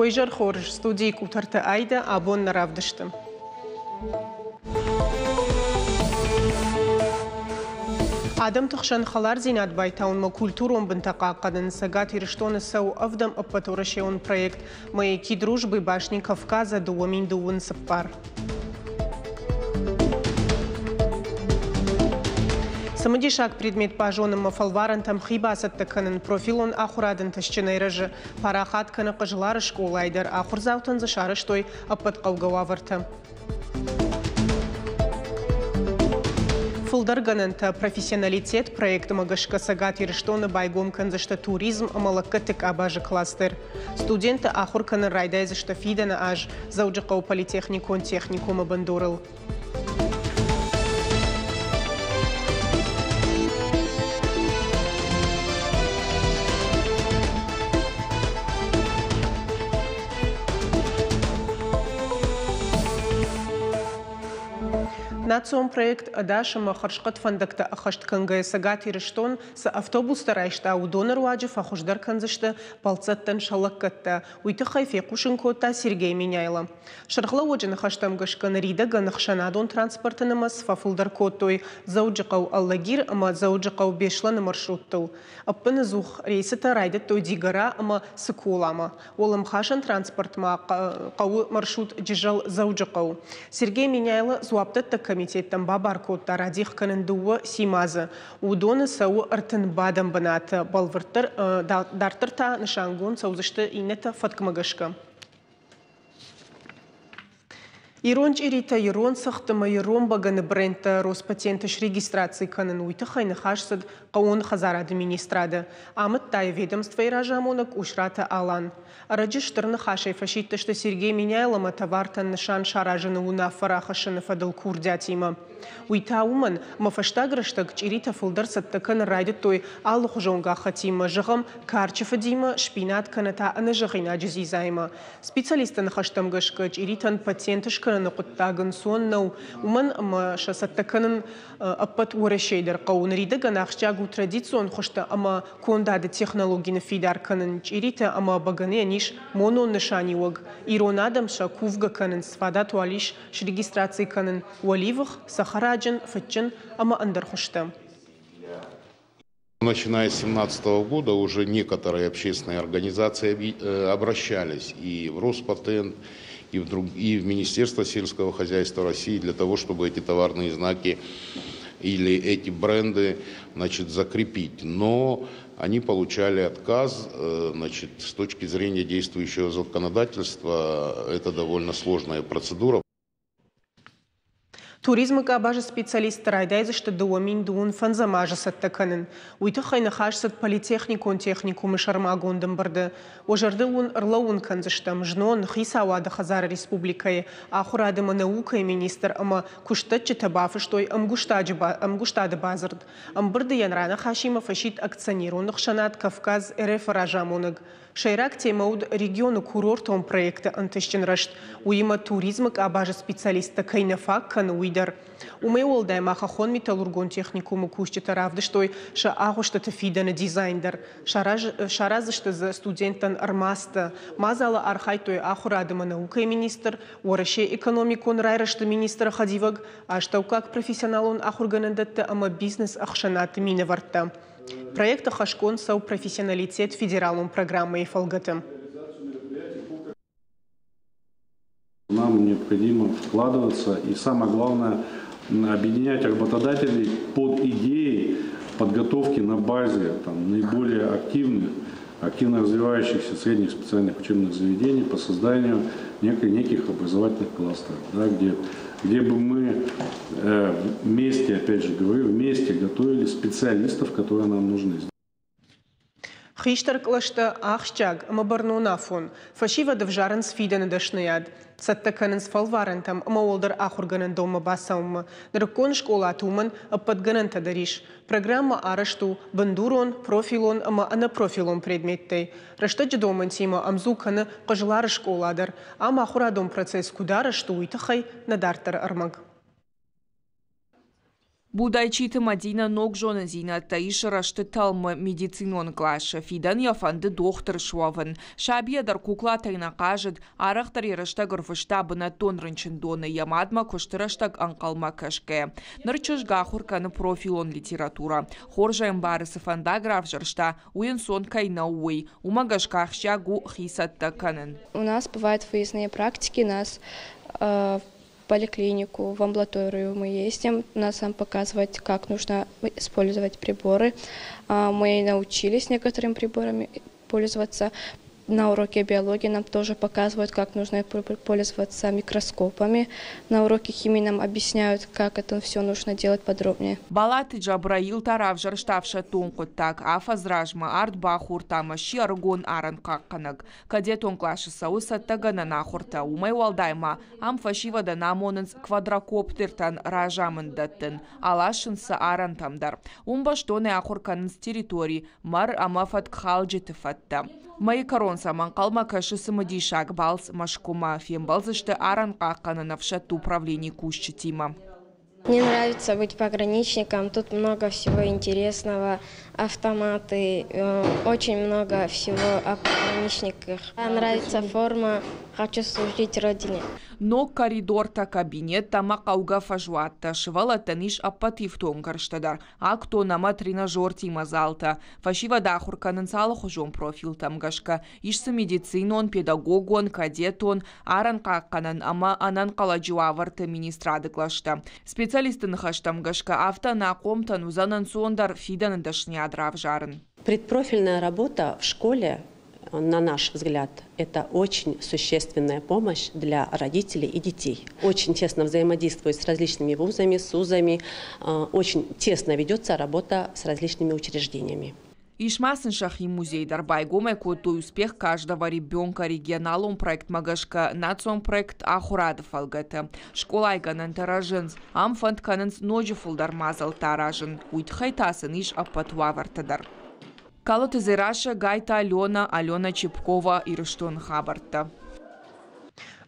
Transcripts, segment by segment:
Уйжар хорж студии кутарта айда абон наравдыштым. Адам тخشن خلار زینات بایتاون ما کультуром бентака قدن сагат ирштон сау авдам апаторашеон проект маяки дружбы башни Кавказа дуамин дуун саппар. Самодишак предмет пажоным мафалварантам хибасат таканын профилон ахурадын ташчынайрыжы парахат каны қыжылары школайдар ахурзаутын зашарыштой апатқаугававарты. Фулдаргананта профессионалитет проекта Магашка Сагат Ирштона байгом канзашта туризм амалакатык абажы кластер. Студенты ахурканы райдайзашта фидана аж зауджақау политехникон техникума бандурыл. Национ проект Адашама Харшкат фандакта Ахашт Кангая Сагат Ирштон с автобус тарайшта удонор ваджев ахуждар канзашта палцаттан шалаккатта уйтахай фекушинкота Сергей Миняйла. Шархла оджин хаштам гашкан рида ганахшанадон транспортанамас фафулдар котой зауджақау аллагир ама зауджақау бешланы маршруттыл. Аппаны зух рейсата райдат той дигара ама сыкулама. Олам хашан транспортма қауы маршрут джижал зауджақау. Сергей Миняйла зуаптатта комитеттен бабаркотта радих канындуы симазы. Удоны сау артын бадам банаты балвыртыр дартырта нышангон саузышты инета фаткмагашка. Иронч ирита ирон сахтыма ирон баганы брендта Роспатентыш регистрации канын уйты хайны хашсад қауын хазар администрады. Амыт тай ведомство иражамонок ушрата алан. Араджиштырны хашай фашиттышты Сергей Миняйлама товартан нышан шаражыны уна фарахашыны фадыл курдятима. Уйта уман мафаштагрыштык чирита фулдарсат такын райды той аллы хужонга хатима жығым карчыфы дима шпинат каната аны жығына джизизайма. Специалистын хаштамгышкы чиритан патентыш кананы құттагын соннау уман машасат такынын аппат уарашейдер қауын риді ганақшчагу традицион хошта ама кондады технологины фидар канын чирита ама баганы аниш моно нышаниуаг. Ирон адамша кувга канын свадат уалиш ш регистрации канын уаливых сахараджин фатчин ама андархушта. Начиная с 2017 года уже некоторые общественные организации обращались и в Роспатент, и в Министерство сельского хозяйства России для того, чтобы эти товарные знаки или эти бренды, значит, закрепить. Но они получали отказ, значит, с точки зрения действующего законодательства, это довольно сложная процедура. Туризм кабажа специалист райдайзышты дуамин дуун фанзамажа саттаканын. Уйты хайны хашсат политехникон техникумы шармагондым барды. Ожарды он ырлауын канзыштам. Жнон хисауады Хазар республикай. Ахурадыма наука министр ама куштатчы табафыштой амгуштады базырд. Амбырды янрана хашима фашит акционеронных шанат Кавказ РФ ражамоныг. Шайрак темауд региону курортом проекта антыщенрашт. Уима туризм кабажа специалиста кайнафак каны уйдар. Умеол даймаха хон металлургон техникуму кушчета равдыштой ша агуштата фидана дизайндер. Шаразышты за студентан армаста. Мазала архайтой ахурадыма наука министр, уараше экономикон райрашты министра хадиваг, аштаукак профессионалон ахурганандатта ама бизнес ахшанаты минаварта. Проект Хашкон сау профессионалитет федералом программы ФЛГТ. Нам необходимо вкладываться и, самое главное, объединять работодателей под идеей подготовки на базе наиболее активно развивающихся средних специальных учебных заведений по созданию неких образовательных кластеров, да, где бы мы вместе, опять же говорю, вместе готовили специалистов, которые нам нужны. Хиштар клашта ахчаг амабарнунафон. Фашива девжаран сфидана дашнаяд. Саттаканын сфалварантам амаолдар ахурганан дома басаумма. Наркон школа атуман аппадганан тадариш. Программа арашту бандурон, профилон ама анапрофилон предметтэй. Раштаджи доман тима амзукана қажылары школадар. Ама ахурадом процесс кударашту уйтахай надартар армаг. Будайчиты Мадина Ногжона Зината Ишарашты талмы медицинон клашы. Фидан яфанды доктор шуавын. Шабиядар куклатайна кажыд, арақтар еріштаг ұрфыштабына тонрынчын доны ямадма көштіріштаг анқалма кашке. Нырчыш гахурканы профилон литература. Хоржайын барысы фандаграф жыршта, уен сон кайна уй. Умагашкахща гу хисатта канын. У нас бывают выездные практики, нас поликлинику, в амбулаторию мы ездим, нас там показывают, как нужно использовать приборы. Мы научились некоторым приборами пользоваться. На уроке биологии нам тоже показывают, как нужно пользоваться микроскопами. На уроке химии нам объясняют, как это все нужно делать подробнее. Балаты Джабраил тарав жарштавша тонкоттак, афазражма артбахур тамаши аргон аран какканаг. Каде тонклашы сауса тагана нахурта умай валдайма, ам фашивада намонынс квадрокоптертан ражамындаттын, алашынса аран тамдар. Умбаштоны ахурканынс территории, мар амафат кхалджетыфатта. Мои корон саман калма каши самодишак балс машкума фем балзышты аран какканы навшат управление кущетима. Мне нравится быть пограничником, тут много всего интересного, автоматы, очень много всего о пограничниках. Нравится форма, хочу служить Родине. Но коридор-то кабинет тама кауга фажуатта, шивала таниш апатив тонгарштадар, а кто нама тренажер тима залта. Фашива дахурканын салахужон профил тамгашка, ишсы медицинон, педагогон, кадетон, аран какканын, ама анан каладжуаварты министрады клашта. Специалисты хаштамгашка автона комтан узанан сондар фидан дашнядрав жарын. Предпрофильная работа в школе, на наш взгляд, это очень существенная помощь для родителей и детей. Очень тесно взаимодействует с различными вузами, СУЗами, очень тесно ведется работа с различными учреждениями. Ишмасыншахи музей дарбайгоме крутой успех каждого ребенка регионалом проект Магашка национ проект Ахурадов алгата. Школа айганан таражынс, амфанд канынс ножифулдар мазал таражын, уйтхайтасын иш апатуавартадар. Калоты зираша гайта Алена Чепкова и Рыштон Хабарта.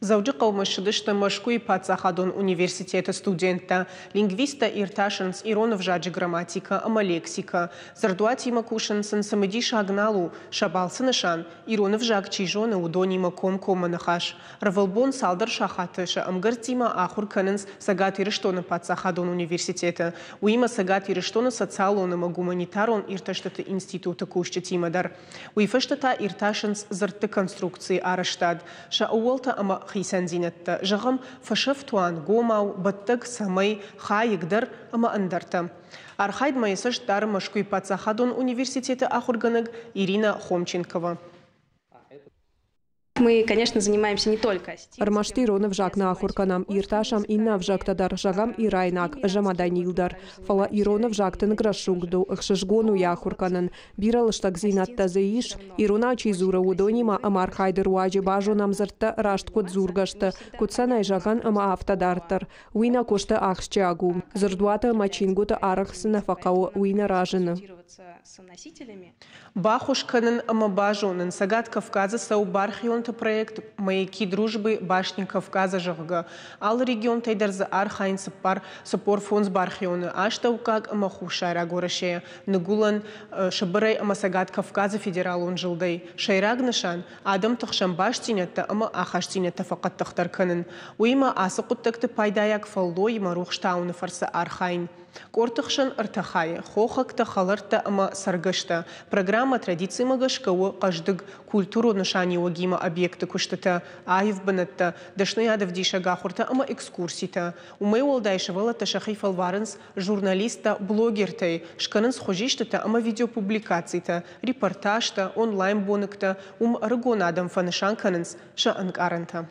Зауджи қаумышыдышты Машкуи Пацахадон университета студента, лингвиста Ирташинс Иронов жаджи грамматика, ама лексика. Зардуатима кушансын самедиша агналу, шабалсынышан, Иронов жаг чижоны удонима ком-кома нахаш. Равалбон салдар шахатыша, амгартима ахур канынс сагат Ирыштона Пацахадон университета. Уима сагат Ирыштона социалоныма гуманитарон Ирташтата института кущетимадар. Уифаштата Ирташинс зарты конструкции араштад. Шауолта ама خيسان زينت جغم فشفتوان قوماو بطق سمي خايقدر اما اندرتا. Архайд майсыш дар Машкуи Пацахадон университета Ахурганыг Ирина Хомченкова. Мы, конечно, занимаемся не только Армашти Ронов жак на Ахурканам Ирташам инна вжактадар жагам Ирайнак Жамаданилдар. Фала Иронов жактын грашугду Хшишгону Яхурканан. Биралыштак зинатта зеиш Ирона чизура удонима Амархайдер уаджи бажонам зарта рашт код зургашта. Кутсанай жаган ама автодартар. Уина кошта ахшчагу. Зардуата мачингута арахсына факао уина ражына. Бахушканын ама бажонын Сагат Кавказа сау бархионта проект «Маяки дружбы башни Кавказа жагга». Ал регион тайдарза архайн сапар сапор фонс бархионы. Аштаукак ама хушайра горашея. Нагулан шабырай ама Сагат Кавказа федералон жилдай. Шайраг нышан адам тахшам баштинетта ама ахаштинетта факат тахтарканын. Уима асықуттакты пайдаяк фаллой марухштауны фарса архайн. Кортахшан артахай, хохакта халарта ама саргашта. Программа традиции магашкау каждый культуру ношани уагима объекты куштата, айвбанатта, дашнаядов диша гахурта ама экскурсита. Умей уалдайшавала ташахи фалваренс журналиста, блогертай, шканенс хожиштата ама видеопубликацита, репортажта, онлайн-боныкта, рагонадам фанышанканенс шаанкаранта.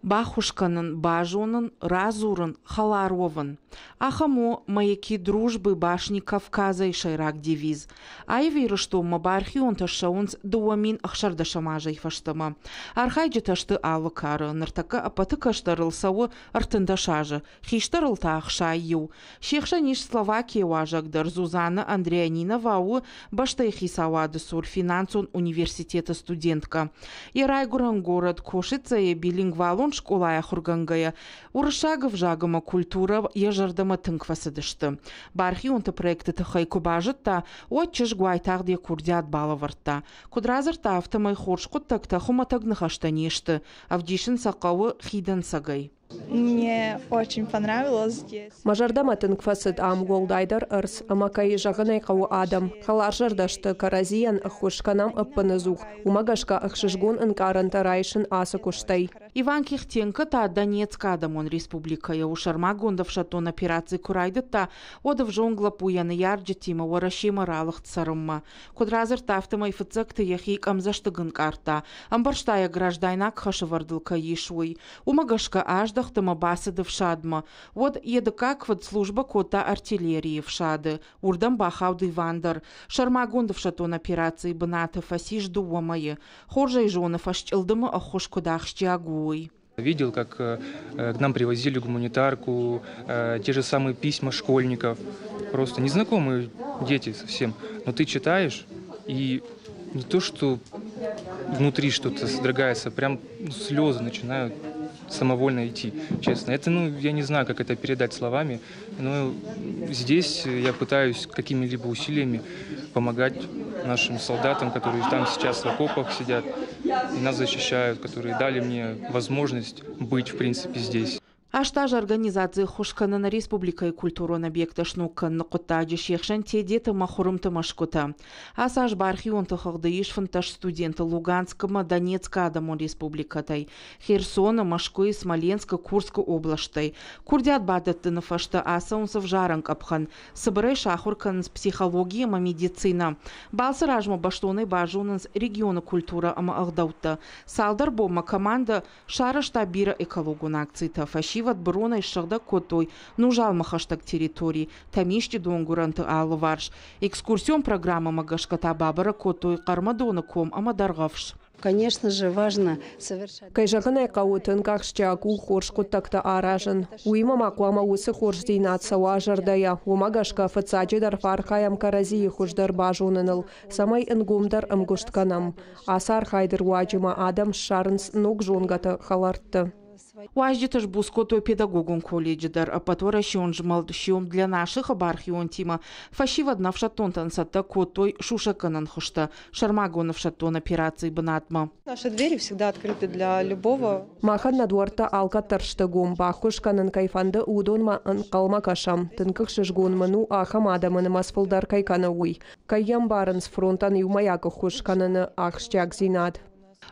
Бахушканын, бажонын, разурын, халаровын. Ахамо маяки дружбы башни Кавказа и шайрак девиз. Айвиры, что мабархион ташаунс дуамин ахшардашамажай фаштама. Архайджи ташты алвакары, нартака апатыкаштарыл савы артындашажы. Хиштарыл таахшайю. Шехшаниш Словакия важагдар Зузана Андреянина вау баштай хисавады сур финансон университета студентка. Ирайгуран город Кошица и билингвалон район школая хургангая. Урышагов жагама культура ежардама тынквасыдышты. Бархионты проекты тахай кубажытта, отчыш гуайтағде курдят балаварта. Кудразырта автомай хоршқуттакта хуматагнахаштанешты. Авдишин сақауы хидан сагай. Мне очень понравилось здесь. Мажардама тынкфасыд ам голдайдар ырс, амакай жағынай қау адам. Халар жардашты каразиян ахушканам аппанызух. Умагашка ахшишгон инкаранта райшын асы куштай. Иван Кихтенко та Донецка адамон республикая ушарма гондав шатон операции курайдыта, одав жонгла пуяны ярджетима варашима ралых царымма. Кудразыр тафтымай фыцыкты яхик амзаштыгын карта. Амбарштая граждайнак хашывардылка ешуй. Умагашка аждахтыма басыды в шадма. Вот едыкаквад служба кота артиллерии в шады. Урдам бахауды вандар. Шарма гондав шатон операции бната фасиш дуомае. Хоржай жонов ашчылдыма ахушкудахщиагу. Видел, как к нам привозили гуманитарку, те же самые письма школьников. Просто незнакомые дети совсем. Но ты читаешь, и не то, что внутри что-то содрогается, прям слезы начинают самовольно идти, честно. Это, я не знаю, как это передать словами, но здесь я пытаюсь какими-либо усилиями помогать нашим солдатам, которые там сейчас в окопах сидят и нас защищают, которые дали мне возможность быть, в принципе, здесь. Аштаж организации хушкана на республика и культуру объекта шнука на котаджи шехшан те дети махурум тамашкота. Асаж бархион тахагдыиш фантаж студенты Луганского, Донецка адамон республикатай, Херсона, Машкой, Смоленска, Курской областой. Курдят бадатты на фашта асаунсов жаранг абхан. Собрай шахуркан с психологией ма медицина. Балсаражма баштоны бажунан с региона культура ама ахдаута. Салдар бома команда шара штабира экологу на акцита фаши. Ват брона и шагда котой, нужал махаштаг территории, тамишти донгуранты алварш. Экскурсион программа магашката бабара котой, кармадона ком амадаргавш. Конечно же, важно совершать. Кайжагана каутын кахштягу хоршку такта аражен. Уима маквама усы хорждинат саважардая. Умагашка фацаджидар фархаям карази хуждар бажуныныл. Самай ингумдар амгуштканам. Асар хайдер уаджима адам шарнс нук жунгата халартты. Уаждиташ буското педагогон колледжидар, а потора шион жмалдшиом для наших бархион тима. Фашивадна в шатонтан сата котой шушаканан хушта. Шармагон в шатон операции банатма. Наши двери всегда открыты для любого. Махан надворта алка тарштагум бахушканан кайфанда удонма анкалма кашам. Тынках шишгун ману ахамада манамасфулдар кайканауй. Кайям баран с фронтан юмаяка хушканана ахштяг зинад.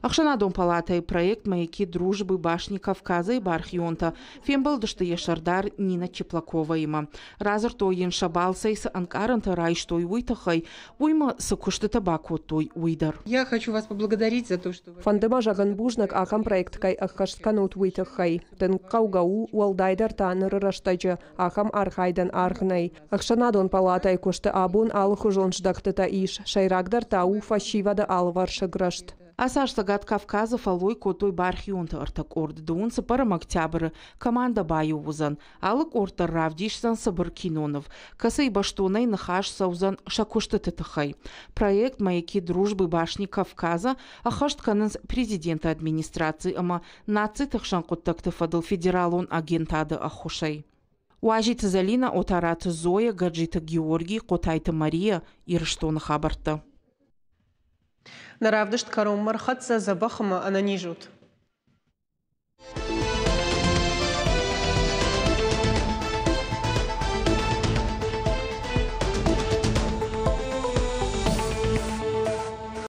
Ахшанадон палата и проект «Маяки дружбы башни Кавказа» и Бархионта. Фембалдышты ешардар Нина Чеплакова има. Разарто ен шабалсайса анкаранта райштой уйтахай, уйма сакушты табаку той уйдар. Я хочу вас поблагодарить за то, что вы... Фандема жаган бужнак ахам проект кай ахаштканут уйтахай. Тен каугау уалдайдар таныр раштайджа ахам архайдан архнай. Ахшанадон палата и кушты абун алхужон ждактыта иш. Шайрагдар тау фашивада алварша грашт. Асаш сагат Кавказа фалой котой бархионта артак орд дуунса парам октябрь команда баю узан. Алык орта равдишсан сабыр кинонов. Касай баштонай нахаш саузан шакушты тетахай. Проект «Маяки дружбы башни Кавказа» ахаштканыз президента администрации ама нацитах шанкоттакты фадыл федералон агентады ахушай. Уажита Залина отараты Зоя, Гаджита Георгий, Котайта Мария ирштон хабарта. Наравдышт каром мархатса забахама ананижут.